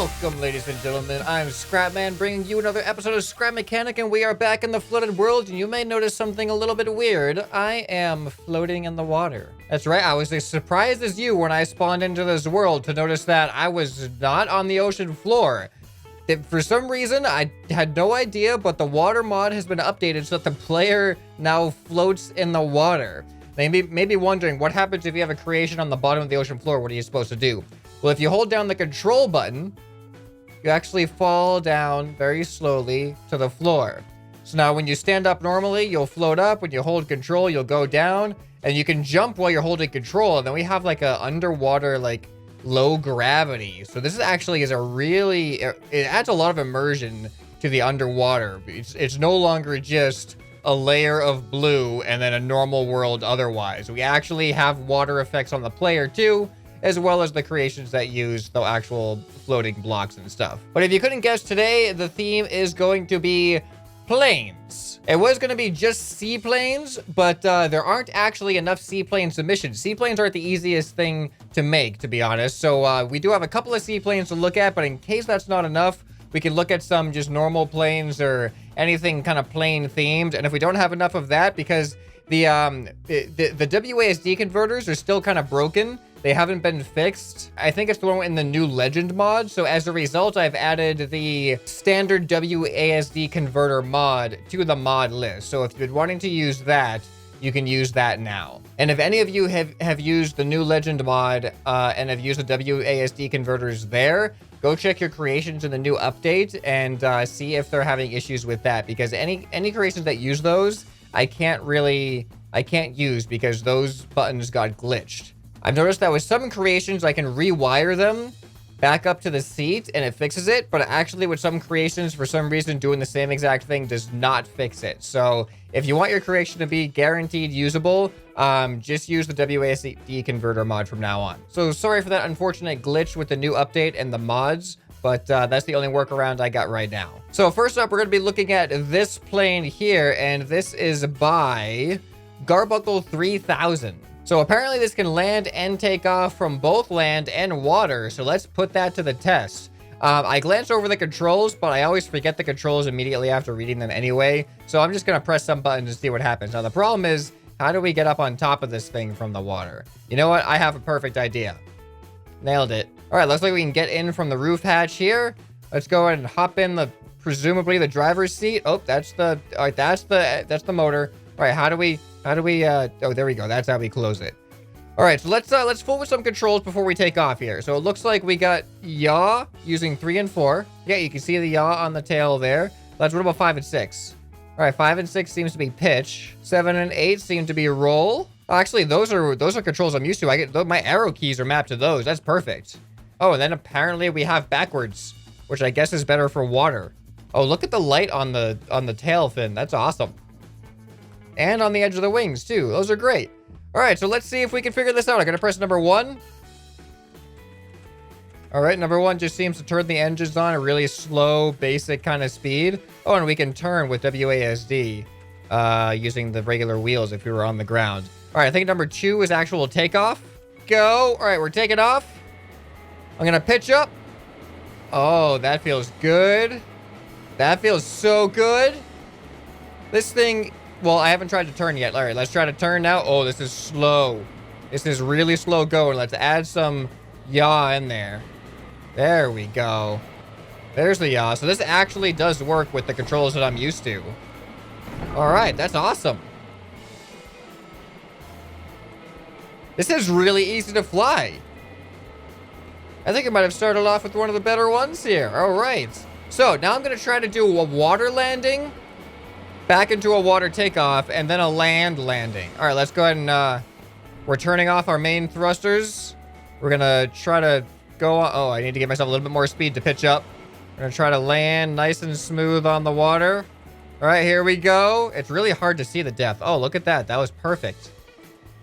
Welcome, ladies and gentlemen. I'm ScrapMan, bringing you another episode of Scrap Mechanic, and we are back in the flooded world, and you may notice something a little bit weird. I am floating in the water. That's right, I was as surprised as you when I spawned into this world to notice that I was not on the ocean floor. For some reason, I had no idea, but the water mod has been updated so that the player now floats in the water. They may be wondering, what happens if you have a creation on the bottom of the ocean floor? What are you supposed to do? Well, if you hold down the control button, you actually fall down very slowly to the floor. So now when you stand up normally, you'll float up. When you hold control, you'll go down. And you can jump while you're holding control. And then we have like a underwater, like low gravity. So this is a really, it adds a lot of immersion to the underwater. It's no longer just a layer of blue and then a normal world otherwise. We actually have water effects on the player too, as well as the creations that use the actual floating blocks and stuff. But if you couldn't guess, today the theme is going to be planes. It was going to be just seaplanes, but there aren't actually enough seaplane submissions. Seaplanes aren't the easiest thing to make, to be honest. So we do have a couple of seaplanes to look at, but in case that's not enough, we can look at some just normal planes or anything kind of plane themed. And if we don't have enough of that, because the WASD converters are still kind of broken, they haven't been fixed. I think it's the one in the new Legend mod. So as a result, I've added the standard WASD converter mod to the mod list. So if you've been wanting to use that, you can use that now. And if any of you have used the new Legend mod and have used the WASD converters there, go check your creations in the new update and see if they're having issues with that. Because any creations that use those, I can't use because those buttons got glitched. I've noticed that with some creations, I can rewire them back up to the seat and it fixes it. But actually with some creations, for some reason, doing the same exact thing does not fix it. So if you want your creation to be guaranteed usable, just use the WASD converter mod from now on. So sorry for that unfortunate glitch with the new update and the mods, but that's the only workaround I got right now. So first up, we're going to be looking at this plane here, and this is by Garbuckle 3000. So apparently this can land and take off from both land and water. So let's put that to the test. I glanced over the controls, but I always forget the controls immediately after reading them anyway. So I'm just going to press some buttons and see what happens. Now the problem is, how do we get up on top of this thing from the water? You know what? I have a perfect idea. Nailed it. All right, looks like we can get in from the roof hatch here. Let's go ahead and hop in presumably the driver's seat. Oh, that's the motor. All right, how do we, oh, there we go. That's how we close it. All right, so let's fool with some controls before we take off here. So it looks like we got yaw using 3 and 4. Yeah, you can see the yaw on the tail there. What about 5 and 6? All right, 5 and 6 seems to be pitch. 7 and 8 seem to be roll. Oh, actually, those are controls I'm used to. My arrow keys are mapped to those. That's perfect. Oh, and then apparently we have backwards, which I guess is better for water. Oh, look at the light on the tail fin. That's awesome. And on the edge of the wings too. Those are great. All right, so let's see if we can figure this out. I'm gonna press number 1. All right, number 1 just seems to turn the engines on a really slow, basic kind of speed. Oh, and we can turn with WASD using the regular wheels if we were on the ground. All right, I think number 2 is actual takeoff. Go. All right, we're taking off. I'm gonna pitch up. Oh, that feels good. That feels so good. This thing, well, I haven't tried to turn yet. All right, let's try to turn now. Oh, this is slow. This is really slow going. Let's add some yaw in there. There we go. There's the yaw. So this actually does work with the controls that I'm used to. All right, that's awesome. This is really easy to fly. I think I might have started off with one of the better ones here. All right. So now I'm going to try to do a water landing, back into a water takeoff, and then a land landing. All right, let's go ahead and we're turning off our main thrusters. We're going to try to go on. Oh, I need to give myself a little bit more speed to pitch up. We're going to try to land nice and smooth on the water. All right, here we go. It's really hard to see the depth. Oh, look at that. That was perfect.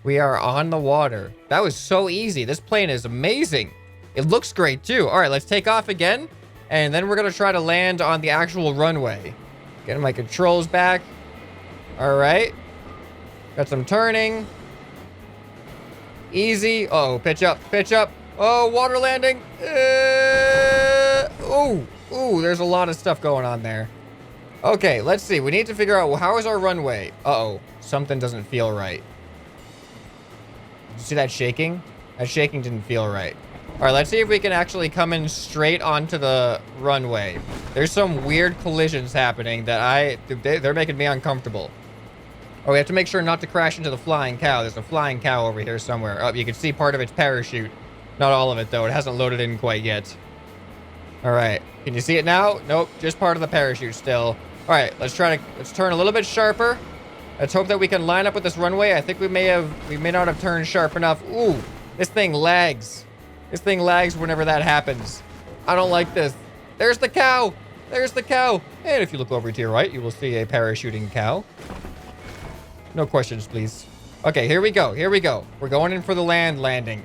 We are on the water. That was so easy. This plane is amazing. It looks great too. All right, let's take off again. And then we're going to try to land on the actual runway. Getting my controls back. All right. Got some turning. Easy. Uh-oh, pitch up, pitch up. Oh, water landing. Ooh, ooh, there's a lot of stuff going on there. Okay, let's see. We need to figure out how is our runway. Uh-oh, something doesn't feel right. Did you see that shaking? That shaking didn't feel right. All right, let's see if we can actually come in straight onto the runway. There's some weird collisions happening that they're making me uncomfortable. Oh, we have to make sure not to crash into the flying cow. There's a flying cow over here somewhere. Oh, you can see part of its parachute. Not all of it, though. It hasn't loaded in quite yet. All right. Can you see it now? Nope. Just part of the parachute still. All right. Let's turn a little bit sharper. Let's hope that we can line up with this runway. I think we may not have turned sharp enough. Ooh, this thing lags. This thing lags whenever that happens. I don't like this. There's the cow. There's the cow. And if you look over to your right, you will see a parachuting cow. No questions, please. Okay, here we go. Here we go. We're going in for the landing.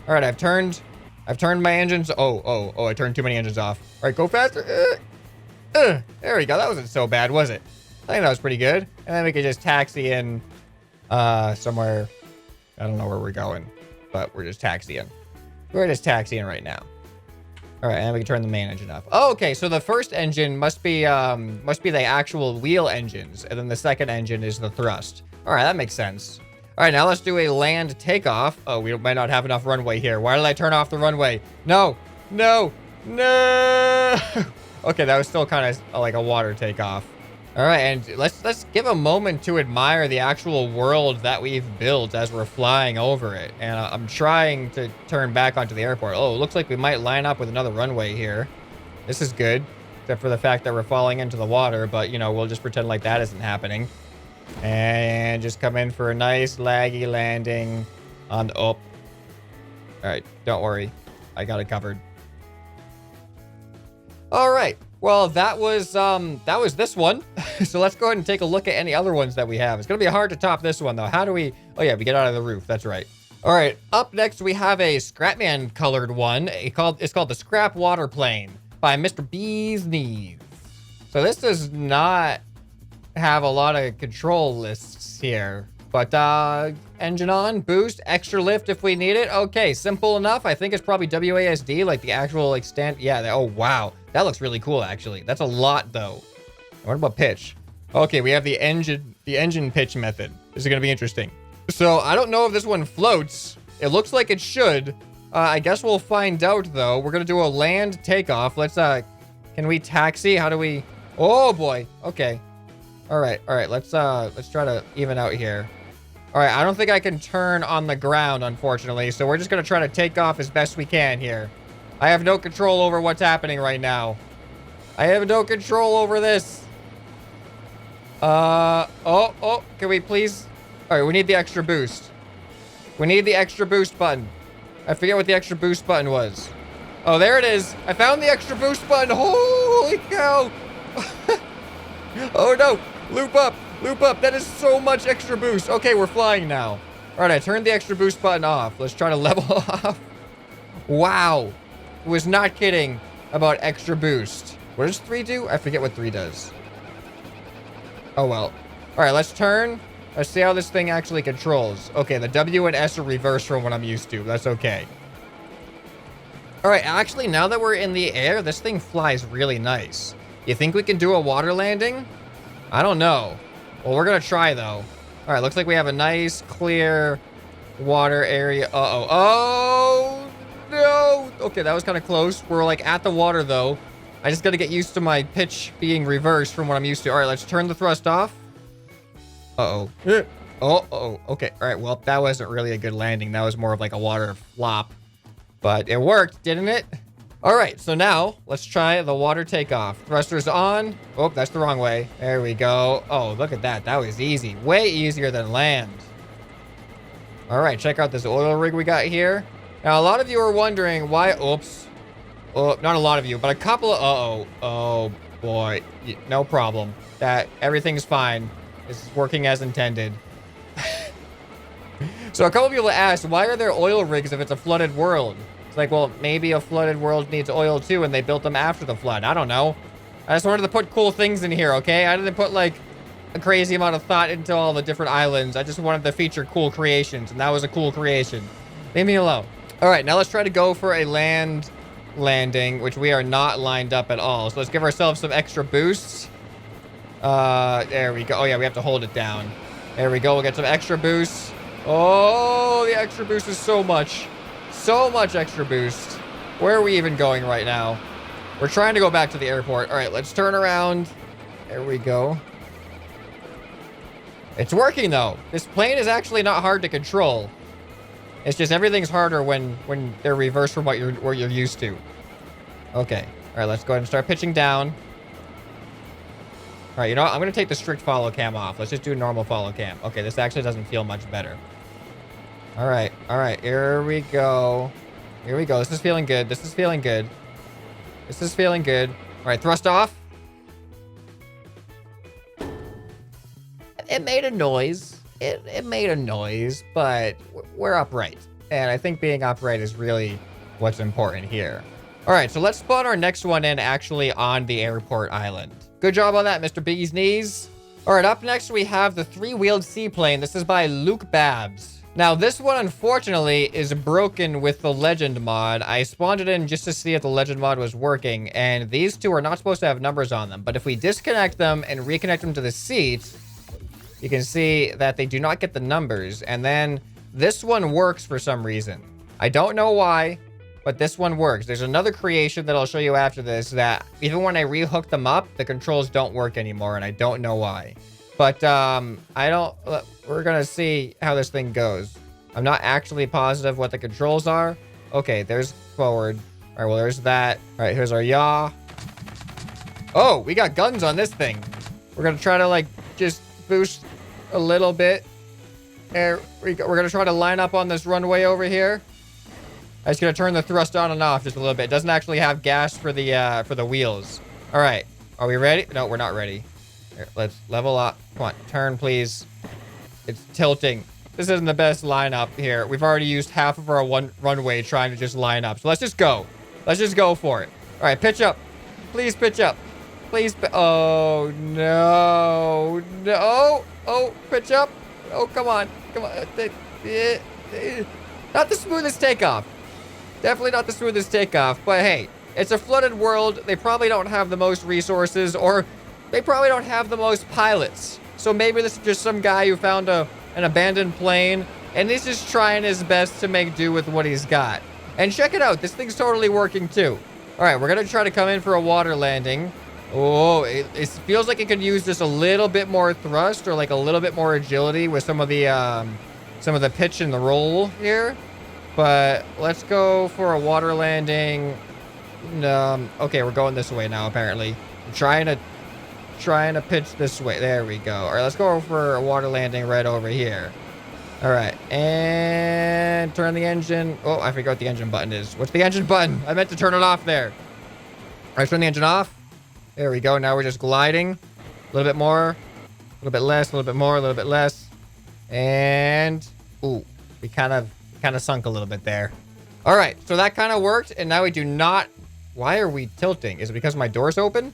All right, I've turned my engines. Oh, I turned too many engines off. All right, go faster. There we go. That wasn't so bad, was it? I think that was pretty good. And then we could just taxi in somewhere. I don't know where we're going, but we're just taxiing. We're just taxiing right now. All right, and then we can turn the main engine up. Oh, okay, so the first engine must be the actual wheel engines, and then the second engine is the thrust. All right, that makes sense. All right, now let's do a land takeoff. Oh, we might not have enough runway here. Why did I turn off the runway? No. Okay, that was still kind of like a water takeoff. All right, and let's give a moment to admire the actual world that we've built as we're flying over it. And I'm trying to turn back onto the airport. Oh, it looks like we might line up with another runway here. This is good, except for the fact that we're falling into the water. But, you know, we'll just pretend like that isn't happening. And just come in for a nice laggy landing on the... Oh. All right, don't worry. I got it covered. All right. Well, that was this one. So let's go ahead and take a look at any other ones that we have. It's going to be hard to top this one, though. How do we... Oh, yeah, we get out of the roof. That's right. All right. Up next, we have a ScrapMan colored one. It's called the Scrap Water Plane by Mr. Bee's Knees. So this does not have a lot of control lists here. But engine on, boost, extra lift if we need it. Okay, simple enough. I think it's probably WASD, like the actual extent. Yeah, oh, wow. That looks really cool, actually. That's a lot, though. What about pitch? Okay, we have the engine pitch method. This is going to be interesting. So I don't know if this one floats. It looks like it should. I guess we'll find out, though. We're going to do a land takeoff. Let's, can we taxi? How do we... Oh, boy. Okay. All right. Let's try to even out here. All right, I don't think I can turn on the ground, unfortunately. So we're just going to try to take off as best we can here. I have no control over what's happening right now. I have no control over this. Oh, can we please? All right, we need the extra boost. We need the extra boost button. I forget what the extra boost button was. Oh, there it is. I found the extra boost button. Holy cow. Oh, no. Loop up. That is so much extra boost. Okay, we're flying now. All right, I turned the extra boost button off. Let's try to level off. Wow. Was not kidding about extra boost. What does 3 do? I forget what 3 does. Oh, well. All right, let's turn. Let's see how this thing actually controls. Okay, the W and S are reversed from what I'm used to. That's okay. All right, actually, now that we're in the air, this thing flies really nice. You think we can do a water landing? I don't know. Well, we're going to try, though. All right, looks like we have a nice, clear water area. Uh-oh. Oh, no. Okay, that was kind of close. We're, like, at the water, though. I just got to get used to my pitch being reversed from what I'm used to. All right, let's turn the thrust off. Uh-oh. Oh, okay. All right, well, that wasn't really a good landing. That was more of, like, a water flop. But it worked, didn't it? All right, so now let's try the water takeoff. Thrusters on. Oh, that's the wrong way. There we go. Oh, look at that. That was easy. Way easier than land. All right, check out this oil rig we got here. Now, a lot of you are wondering why... Oops. Oh, not a lot of you, but a couple of... Uh-oh. Oh, boy. No problem. Everything's fine. This is working as intended. So a couple of people asked, why are there oil rigs if it's a flooded world? It's like, well, maybe a flooded world needs oil too, and they built them after the flood. I don't know. I just wanted to put cool things in here, okay? I didn't put, like, a crazy amount of thought into all the different islands. I just wanted to feature cool creations, and that was a cool creation. Leave me alone. All right, now let's try to go for a land landing, which we are not lined up at all. So let's give ourselves some extra boosts. There we go. Oh yeah, we have to hold it down. There we go. We'll get some extra boosts. Oh, the extra boost is so much. So much extra boost. Where are we even going right now? We're trying to go back to the airport. All right, let's turn around. There we go. It's working though. This plane is actually not hard to control. It's just everything's harder when they're reversed from what you're used to. Okay. All right, let's go ahead and start pitching down. All right, you know what? I'm going to take the strict follow cam off. Let's just do normal follow cam. Okay, this actually doesn't feel much better. All right. Here we go. Here we go. This is feeling good. This is feeling good. This is feeling good. All right, thrust off. It made a noise. It made a noise, but we're upright. And I think being upright is really what's important here. All right, so let's spawn our next one in actually on the airport island. Good job on that, Mr. Biggie's Knees. All right, up next we have the 3-wheeled seaplane. This is by Luke Babs. Now, this one, unfortunately, is broken with the Legend mod. I spawned it in just to see if the Legend mod was working, and these two are not supposed to have numbers on them. But if we disconnect them and reconnect them to the seat, you can see that they do not get the numbers. And then this one works for some reason. I don't know why, but this one works. There's another creation that I'll show you after this that even when I rehook them up, the controls don't work anymore, and I don't know why. But we're gonna see how this thing goes. I'm not actually positive what the controls are. Okay, there's forward. All right, well, there's that. All right, here's our yaw. Oh, we got guns on this thing. We're gonna try to like just boost a little bit. There we go. We're gonna try to line up on this runway over here. I'm just gonna turn the thrust on and off just a little bit. It doesn't actually have gas for the wheels. All right, are we ready? No, we're not ready. Here, let's level up. Come on, turn, please. It's tilting. This isn't the best lineup here. We've already used half of our runway trying to just line up. So let's just go. Let's just go for it. All right, pitch up. Please pitch up. Please. Oh, no. No. Oh, pitch up. Oh, come on. Come on. Not the smoothest takeoff. Definitely not the smoothest takeoff. But hey, it's a flooded world. They probably don't have the most resources, or they probably don't have the most pilots. So maybe this is just some guy who found an abandoned plane, and he's just trying his best to make do with what he's got. And check it out. This thing's totally working too. All right, we're going to try to come in for a water landing. Oh, it feels like it could use just a little bit more thrust or like a little bit more agility with some of the pitch and the roll here. But let's go for a water landing. Okay, we're going this way now, apparently. I'm trying to pitch this way. There we go. All right, let's go for a water landing right over here. All right, and turn the engine. Oh, I forgot what the engine button is. What's the engine button? I meant to turn it off there. All right, turn the engine off. There we go. Now we're just gliding. A little bit more, a little bit less, a little bit more, a little bit less. And, ooh, we kind of sunk a little bit there. All right, so that kind of worked, and now we do not. Why are we tilting? Is it because my door's open?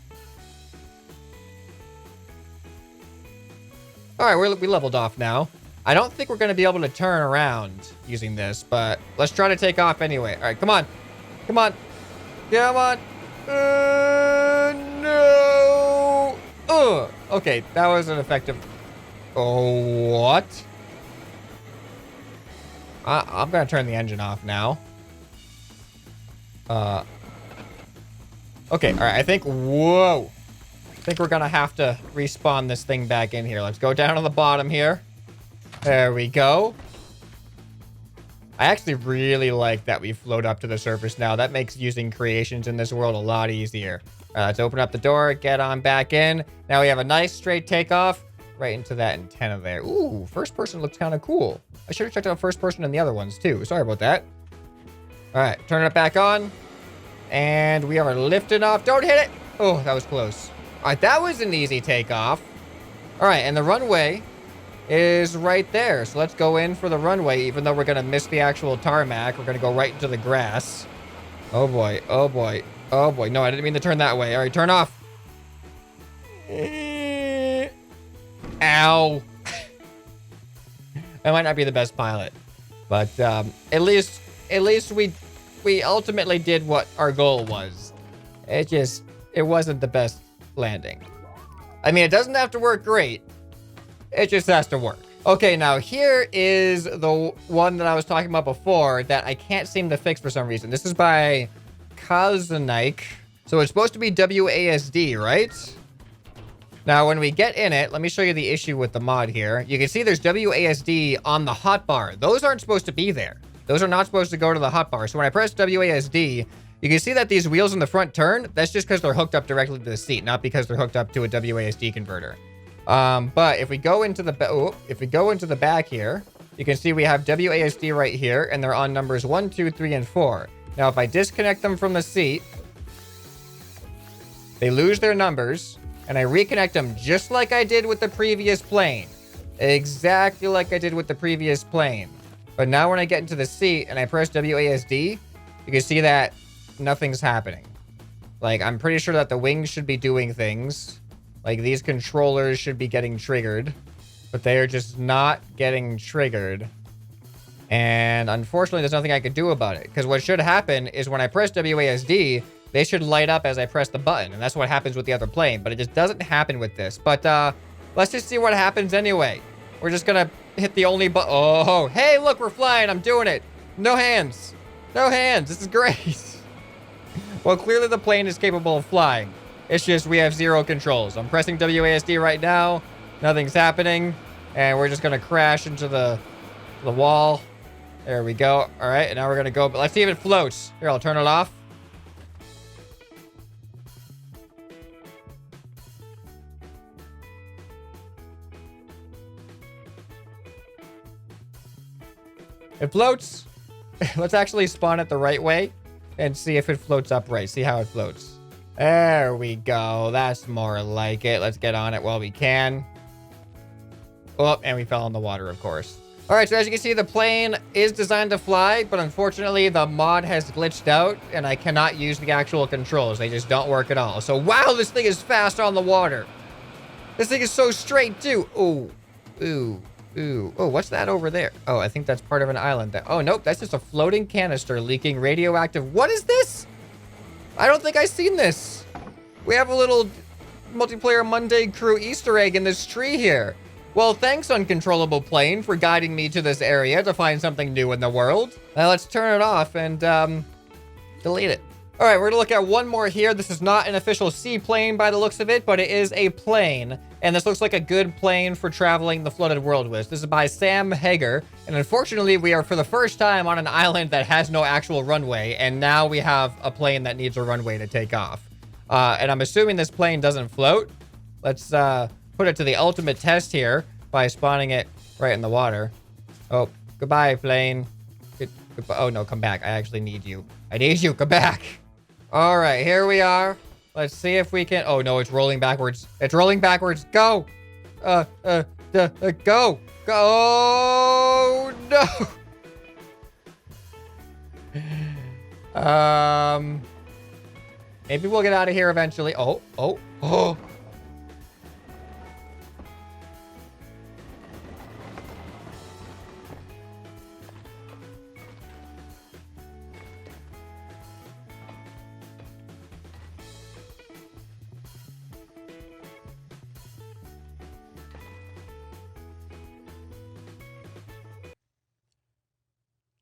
All right, we leveled off now. I don't think we're going to be able to turn around using this, but let's try to take off anyway. All right, come on. Come on. Come on. No. Okay, that was an effective. Oh, what? I'm going to turn the engine off now. Okay, all right, I think, whoa. I think we're going to have to respawn this thing back in here. Let's go down to the bottom here. There we go. I actually really like that we float up to the surface now. That makes using creations in this world a lot easier. All right, let's open up the door, get on back in. Now we have a nice straight takeoff right into that antenna there. Ooh, first person looks kind of cool. I should have checked out first person in the other ones too. Sorry about that. All right, turn it back on. And we are lifting off. Don't hit it. Oh, that was close. All right, that was an easy takeoff. All right, and the runway is right there. So let's go in for the runway, even though we're going to miss the actual tarmac. We're going to go right into the grass. Oh, boy. Oh, boy. Oh, boy. No, I didn't mean to turn that way. All right, turn off. Ow. I might not be the best pilot, but at least we we ultimately did what our goal was. It wasn't the best landing. I mean, it doesn't have to work great. It just has to work. Okay, now here is the one that I was talking about before that I can't seem to fix for some reason. This is by Kazanike. So it's supposed to be WASD, right? Now, when we get in it, let me show you the issue with the mod here. You can see there's WASD on the hotbar. Those aren't supposed to be there. Those are not supposed to go to the hotbar. So when I press WASD, you can see that these wheels in the front turn. That's just because they're hooked up directly to the seat, not because they're hooked up to a WASD converter. But if we go into the back here, you can see we have WASD right here, and they're on numbers 1, 2, 3, and 4. Now, if I disconnect them from the seat, they lose their numbers, and I reconnect them just like I did with the previous plane. Exactly like I did with the previous plane. But now when I get into the seat and I press WASD, you can see that nothing's happening. Like, I'm pretty sure that the wings should be doing things. Like, these controllers should be getting triggered, but they are just not getting triggered. And unfortunately, there's nothing I can do about it, because what should happen is when I press WASD, they should light up as I press the button, and that's what happens with the other plane, but it just doesn't happen with this. But let's just see what happens anyway. We're just gonna hit the only button. Oh, hey, look, we're flying. I'm doing it. No hands. No hands. This is great. Well, clearly the plane is capable of flying. It's just we have 0 controls. I'm pressing WASD right now. Nothing's happening. And we're just going to crash into the wall. There we go. All right, and now we're going to go. But let's see if it floats. Here, I'll turn it off. It floats. Let's actually spawn it the right way and see if it floats upright. See how it floats. There we go. That's more like it. Let's get on it while we can. Oh, and we fell in the water, of course. All right, so as you can see, the plane is designed to fly, but unfortunately, the mod has glitched out, and I cannot use the actual controls. They just don't work at all. So, wow, this thing is fast on the water. This thing is so straight, too. Ooh, ooh, ooh. Oh, what's that over there? Oh, I think that's part of an island. Oh, nope, that's just a floating canister leaking radioactive. What is this? I don't think I've seen this. We have a little multiplayer Monday crew Easter egg in this tree here. Well, thanks, uncontrollable plane, for guiding me to this area to find something new in the world. Now let's turn it off and delete it. All right, we're gonna look at one more here. This is not an official seaplane by the looks of it, but it is a plane. And this looks like a good plane for traveling the flooded world with. This is by Sam Hager. And unfortunately, we are for the first time on an island that has no actual runway. And now we have a plane that needs a runway to take off. And I'm assuming this plane doesn't float. Let's put it to the ultimate test here by spawning it right in the water. Oh, goodbye, plane. Goodbye. Oh, no, come back. I actually need you. I need you. Come back. All right, here we are. Let's see if we can... Oh, no, it's rolling backwards. It's rolling backwards. Go. Go. Go. Oh, no. Maybe we'll get out of here eventually. Oh.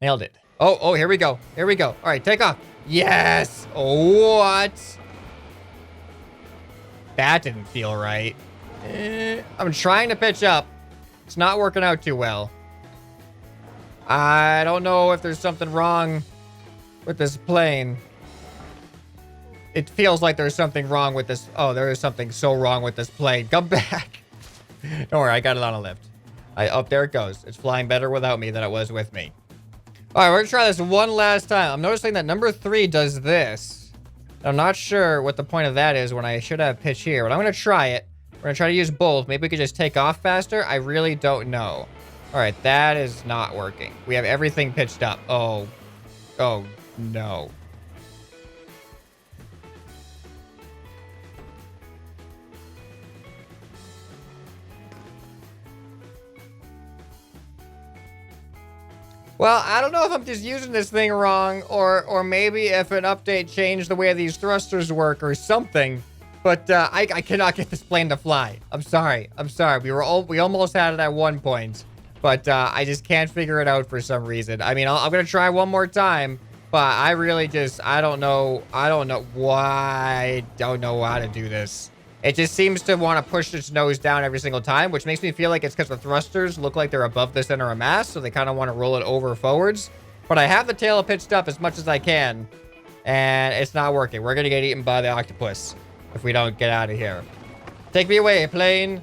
Nailed it. Oh, here we go. Here we go. All right, take off. Yes. What? That didn't feel right. I'm trying to pitch up. It's not working out too well. I don't know if there's something wrong with this plane. It feels like there's something wrong with this. Oh, there is something so wrong with this plane. Come back. Don't worry, I got it on a lift. Oh, there it goes. It's flying better without me than it was with me. All right, we're gonna try this one last time. I'm noticing that number 3 does this. I'm not sure what the point of that is when I should have pitch here, but I'm gonna try it. We're gonna try to use both. Maybe we could just take off faster. I really don't know. All right, that is not working. We have everything pitched up. Oh no. Well, I don't know if I'm just using this thing wrong, or maybe if an update changed the way these thrusters work or something. But I cannot get this plane to fly. I'm sorry. We almost had it at one point, but I just can't figure it out for some reason. I mean, I'm gonna try one more time, but I really just I don't know why. I don't know how to do this. It just seems to want to push its nose down every single time, which makes me feel like it's because the thrusters look like they're above the center of mass, so they kind of want to roll it over forwards. But I have the tail pitched up as much as I can, and it's not working. We're going to get eaten by the octopus if we don't get out of here. Take me away, plane.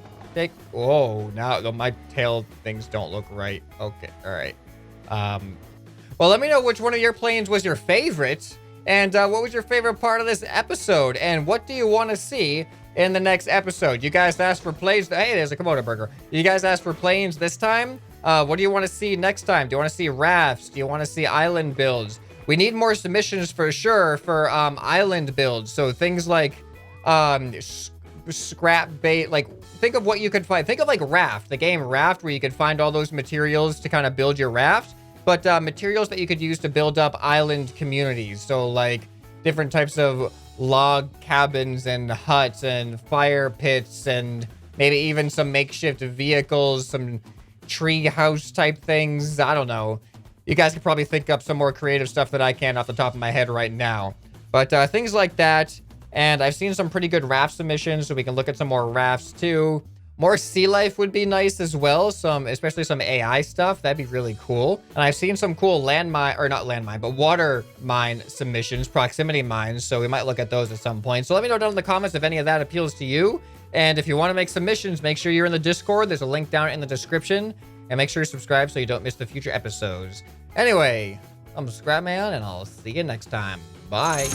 Oh, now my tail things don't look right. Okay, all right. Well, let me know which one of your planes was your favorite, and what was your favorite part of this episode, and what do you want to see in the next episode? You guys asked for planes. Hey, there's a Komodo burger. You guys asked for planes this time. What do you want to see next time? Do you want to see rafts? Do you want to see island builds? We need more submissions for sure for island builds. So things like scrap bait. Like, think of what you could find. Think of like Raft, the game Raft, where you could find all those materials to kind of build your raft. But materials that you could use to build up island communities. So like different types of log cabins and huts and fire pits and maybe even some makeshift vehicles, some tree house type things. I don't know. You guys could probably think up some more creative stuff that I can't off the top of my head right now. But things like that. And I've seen some pretty good raft submissions, so we can look at some more rafts too. More sea life would be nice as well. Especially some AI stuff. That'd be really cool. And I've seen some cool water mine submissions, proximity mines. So we might look at those at some point. So let me know down in the comments if any of that appeals to you. And if you want to make submissions, make sure you're in the Discord. There's a link down in the description. And make sure you subscribe so you don't miss the future episodes. Anyway, I'm ScrapMan, and I'll see you next time. Bye.